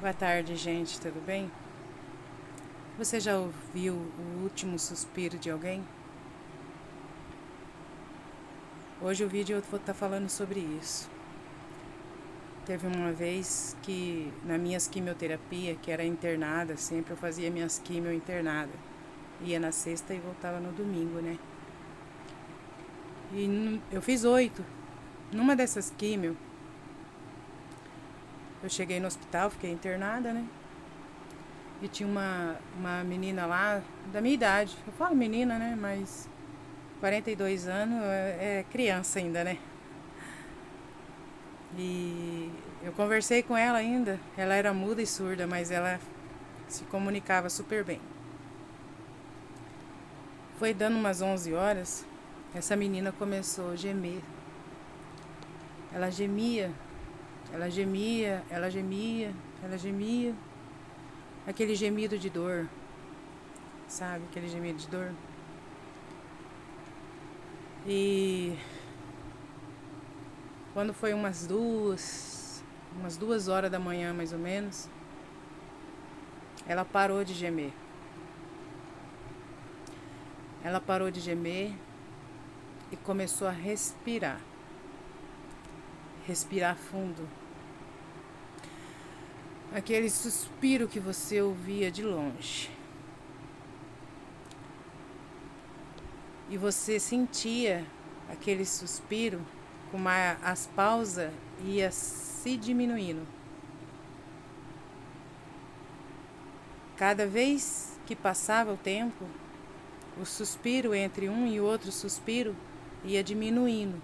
Boa tarde, gente, tudo bem? Você já ouviu o último suspiro de alguém? Hoje o vídeo eu vou estar falando sobre isso. Teve uma vez que na minhas quimioterapia, que era internada, sempre eu fazia minhas quimio internada. Ia na sexta e voltava no domingo, né? E eu fiz 8. Numa dessas quimio, eu cheguei no hospital, fiquei internada, né? E tinha uma menina lá, da minha idade. Eu falo menina, né? Mas 42 anos é criança ainda, né? E eu conversei com ela ainda. Ela era muda e surda, mas ela se comunicava super bem. Foi dando umas 11 horas, essa menina começou a gemer. Ela gemia, ela gemia, ela gemia, ela gemia. Aquele gemido de dor, sabe? Aquele gemido de dor. E quando foi umas 2 horas da manhã mais ou menos, ela parou de gemer. Ela parou de gemer e começou a respirar. Respirar fundo. Aquele suspiro que você ouvia de longe. E você sentia aquele suspiro, como as pausas ia se diminuindo. Cada vez que passava o tempo, o suspiro entre um e outro suspiro ia diminuindo.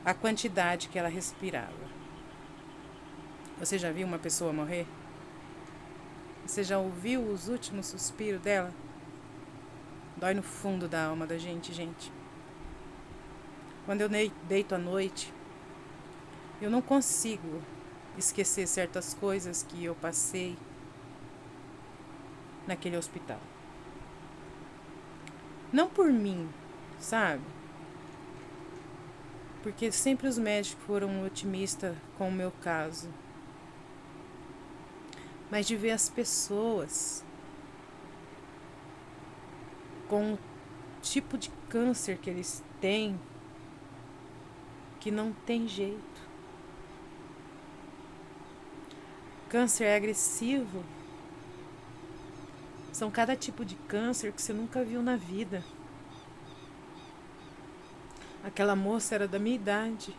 A quantidade que ela respirava. Você já viu uma pessoa morrer? Você já ouviu os últimos suspiros dela? Dói no fundo da alma da gente, gente. Quando eu deito à noite, eu não consigo esquecer certas coisas que eu passei naquele hospital. Não por mim, sabe? Porque sempre os médicos foram otimistas com o meu caso. Mas de ver as pessoas com o tipo de câncer que eles têm, que não tem jeito. Câncer é agressivo. São cada tipo de câncer que você nunca viu na vida. Aquela moça era da minha idade.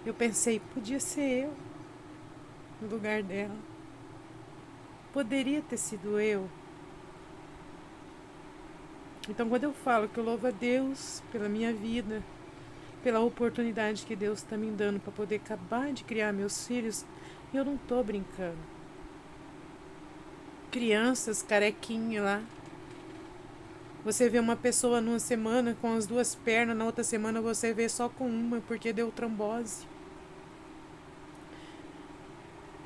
Eu pensei, podia ser eu no lugar dela. Poderia ter sido eu. Então, quando eu falo que eu louvo a Deus pela minha vida, pela oportunidade que Deus está me dando para poder acabar de criar meus filhos, eu não estou brincando. Crianças, carequinha lá. Você vê uma pessoa numa semana com as 2 pernas, na outra semana você vê só com uma porque deu trombose.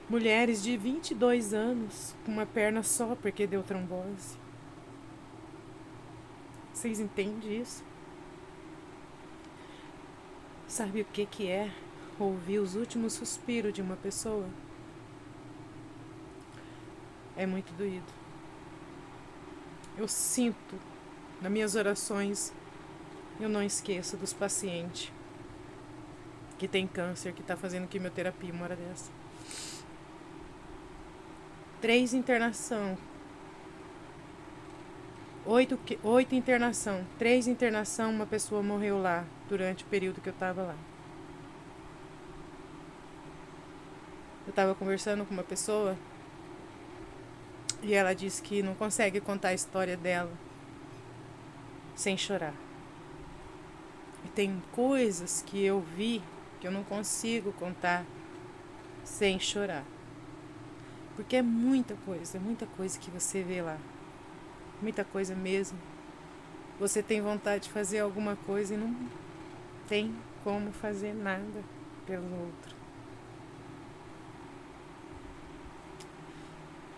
Mulheres de 22 anos com uma perna só porque deu trombose. Vocês entendem isso? Sabe o que é ouvir os últimos suspiros de uma pessoa? É muito doído. Eu sinto, nas minhas orações, eu não esqueço dos pacientes que tem câncer, que está fazendo quimioterapia uma hora dessa. 3 internação. 8 internação. 3 internação, uma pessoa morreu lá durante o período que eu estava lá. Eu estava conversando com uma pessoa e ela disse que não consegue contar a história dela sem chorar. E tem coisas que eu vi que eu não consigo contar sem chorar. Porque é muita coisa que você vê lá. Muita coisa mesmo. Você tem vontade de fazer alguma coisa e não tem como fazer nada pelo outro.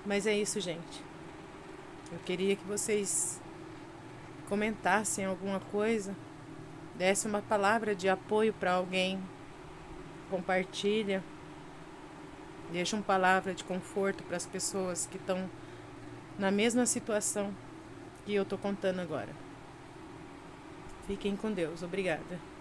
Mas é isso, gente. Eu queria que vocês comentassem alguma coisa, desse uma palavra de apoio para alguém compartilha, deixa uma palavra de conforto para as pessoas que estão na mesma situação que eu tô contando agora. Fiquem com Deus. Obrigada.